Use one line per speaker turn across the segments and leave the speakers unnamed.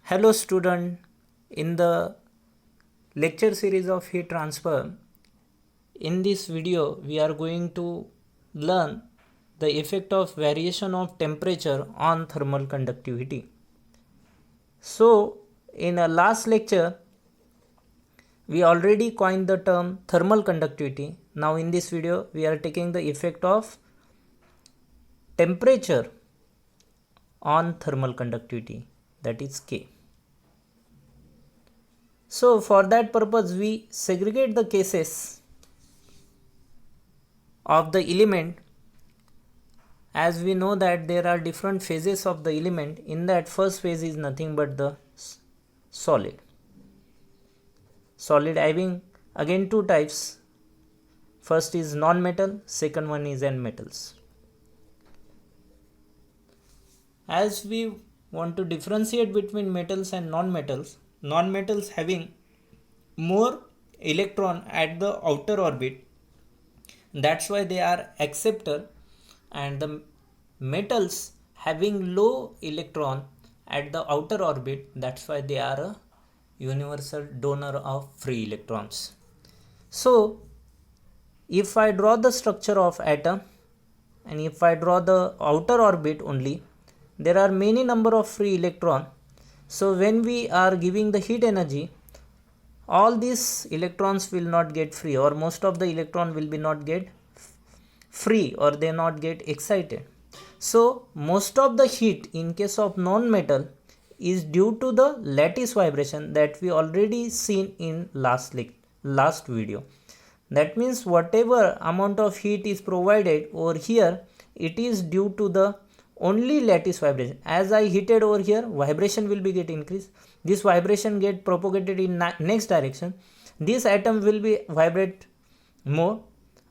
Hello student, in the lecture series of heat transfer, in this video we are going to learn the effect of variation of temperature on thermal conductivity. So in a last lecture we already coined the term thermal conductivity. Now in this video we are taking the effect of temperature on thermal conductivity, that is K. So for that purpose we segregate the cases of the element, as we know that there are different phases of the element. In that first phase is nothing but the solid having again two types. First is non-metal, second one is n-metals. As we want to differentiate between metals and non-metals having more electron at the outer orbit, that's why they are acceptor, and the metals having low electron at the outer orbit, that's why they are a universal donor of free electrons. So if I draw the structure of atom and if I draw the outer orbit only, there are many number of free electron. So when we are giving the heat energy, all these electrons will not get free, or most of the electron will be not get free, or they not get excited. So most of the heat in case of non-metal is due to the lattice vibration that we already seen in last video. That means whatever amount of heat is provided over here, it is due to the only lattice vibration. As I heated over here, vibration will be get increased. This vibration get propagated in next direction. This atom will be vibrate more.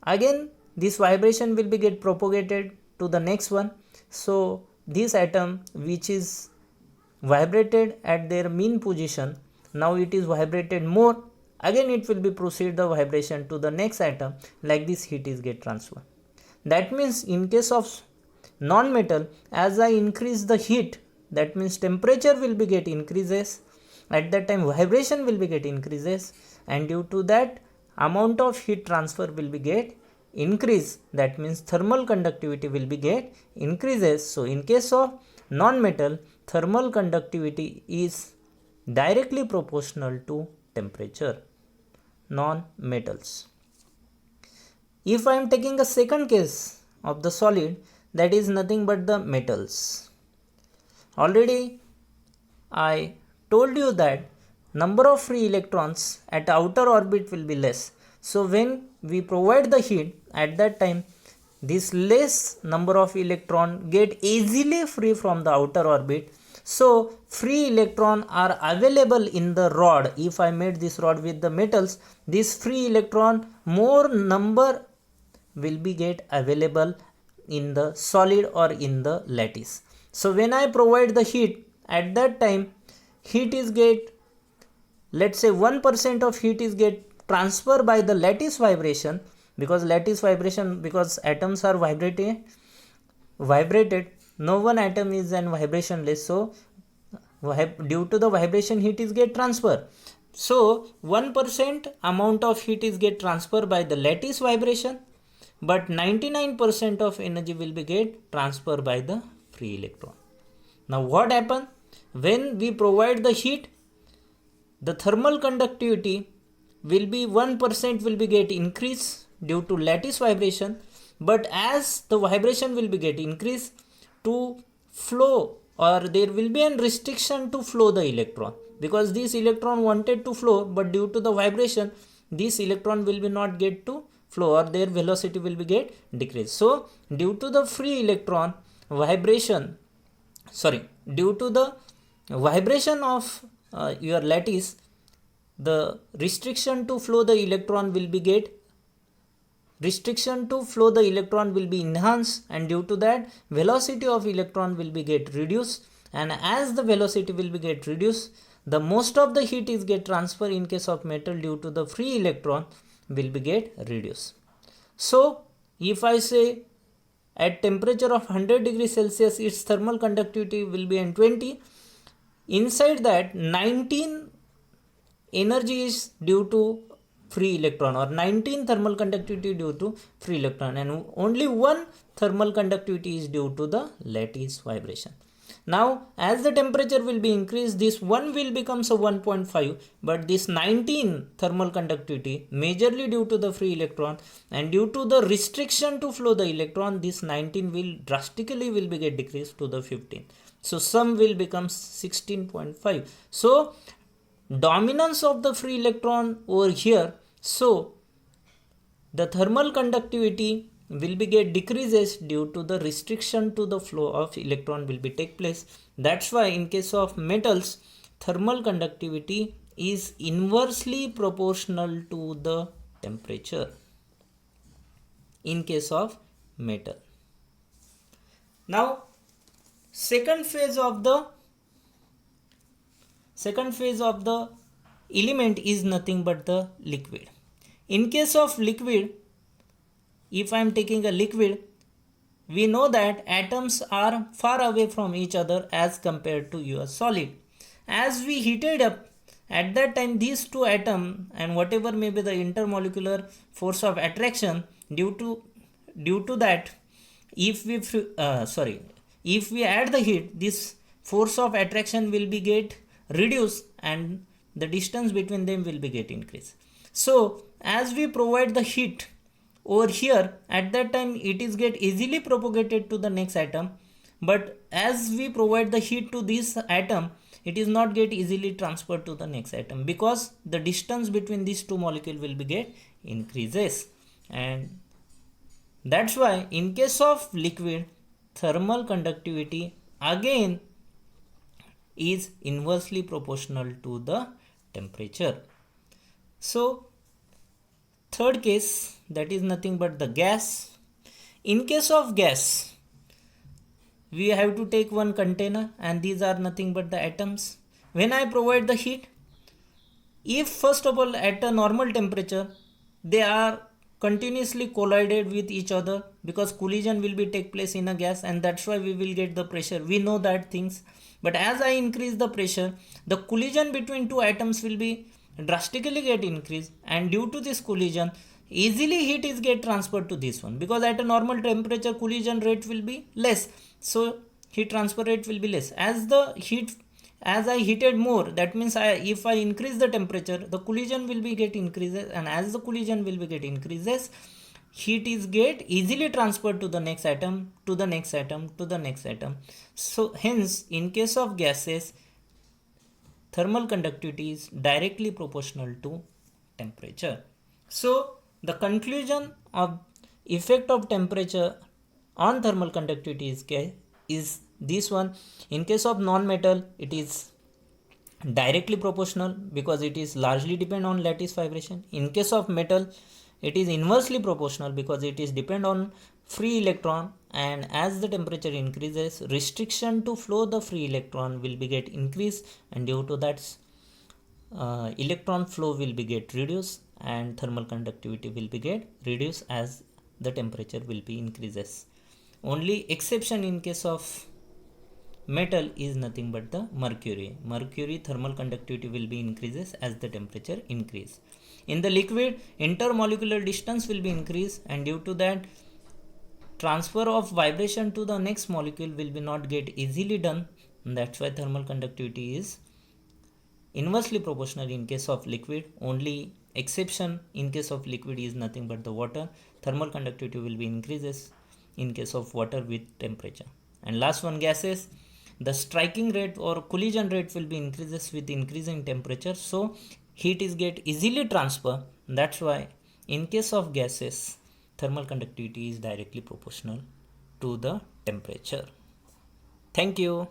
Again this vibration will be get propagated to the next one. So this atom which is vibrated at their mean position, now it is vibrated more. Again it will be proceed the vibration to the next atom, like this heat is get transferred. That means in case of non-metal, as I increase the heat, that means temperature will be get increases, at that time vibration will be get increases, and due to that amount of heat transfer will be get increase, that means thermal conductivity will be get increases. So in case of non-metal, thermal conductivity is directly proportional to temperature. Non-metals. If I am taking a second case of the solid, that is nothing but the metals. Already I told you that number of free electrons at outer orbit will be less. So when we provide the heat, at that time this less number of electron get easily free from the outer orbit. So free electron are available in the rod. If I made this rod with the metals, this free electron more number will be get available in the solid or in the lattice. So when I provide the heat, at that time heat is get, let's say 1% of heat is get transferred by the lattice vibration, because atoms are vibrated, no one atom is an vibrationless. So due to the vibration heat is get transferred. So 1% amount of heat is get transferred by the lattice vibration, but 99% of energy will be get transferred by the free electron. Now what happens when we provide the heat? The thermal conductivity will be 1% will be get increase due to lattice vibration, but as the vibration will be get increase to flow, or there will be a restriction to flow the electron, because this electron wanted to flow, but due to the vibration this electron will be not get to flow, or their velocity will be get decreased. So due to the free electron vibration, due to the vibration of your lattice, the restriction to flow the electron will be enhanced, and due to that velocity of electron will be get reduced, and as the velocity will be get reduced, the most of the heat is get transferred in case of metal due to the free electron will be get reduced. So if I say at temperature of 100 degrees Celsius its thermal conductivity will be in 20, inside that 19 energy is due to free electron, or 19 thermal conductivity due to free electron, and only one thermal conductivity is due to the lattice vibration. Now as the temperature will be increased, this 1 will become 1.5, but this 19 thermal conductivity majorly due to the free electron, and due to the restriction to flow the electron, this 19 will drastically will be get decreased to the 15. So sum will become 16.5. So dominance of the free electron over here, so the thermal conductivity will be get decreases due to the restriction to the flow of electron will be take place. That's why in case of metals, thermal conductivity is inversely proportional to the temperature in case of metal. Now second phase of the element is nothing but the liquid. In case of liquid, if I am taking a liquid, we know that atoms are far away from each other as compared to your solid. As we heated up, at that time these two atoms and whatever may be the intermolecular force of attraction, due to that, if we add the heat, this force of attraction will be get reduced and the distance between them will be get increased. So as we provide the heat over here, at that time it is get easily propagated to the next atom, but as we provide the heat to this atom, it is not get easily transferred to the next atom, because the distance between these two molecules will be get increases. And that's why in case of liquid, thermal conductivity again is inversely proportional to the temperature. So third case, that is nothing but the gas. In case of gas, we have to take one container and these are nothing but the atoms. When I provide the heat, if first of all at a normal temperature they are continuously collided with each other, because collision will be take place in a gas, and that's why we will get the pressure. We know that things. But as I increase the pressure, the collision between two atoms will be drastically get increased, and due to this collision, easily heat is get transferred to this one, because at a normal temperature collision rate will be less, so heat transfer rate will be less. As I heated more, that means if I increase the temperature, the collision will be get increases, and as the collision will be get increases, heat is get easily transferred to the next atom, to the next atom, to the next atom. So hence in case of gases, thermal conductivity is directly proportional to temperature. So the conclusion of effect of temperature on thermal conductivity is this one. In case of non-metal, it is directly proportional because it is largely depend on lattice vibration. In case of metal, it is inversely proportional because it is depend on free electron, and as the temperature increases, restriction to flow the free electron will be get increased, and due to that electron flow will be get reduced and thermal conductivity will be get reduced as the temperature will be increases. Only exception in case of metal is nothing but the mercury. Mercury thermal conductivity will be increases as the temperature increase. In the liquid, intermolecular distance will be increased, and due to that transfer of vibration to the next molecule will be not get easily done. That's why thermal conductivity is inversely proportional in case of liquid. Only exception in case of liquid is nothing but the water. Thermal conductivity will be increases in case of water with temperature. And last one, gases, the striking rate or collision rate will be increases with increasing temperature, so heat is get easily transfer. That's why in case of gases, thermal conductivity is directly proportional to the temperature. Thank you.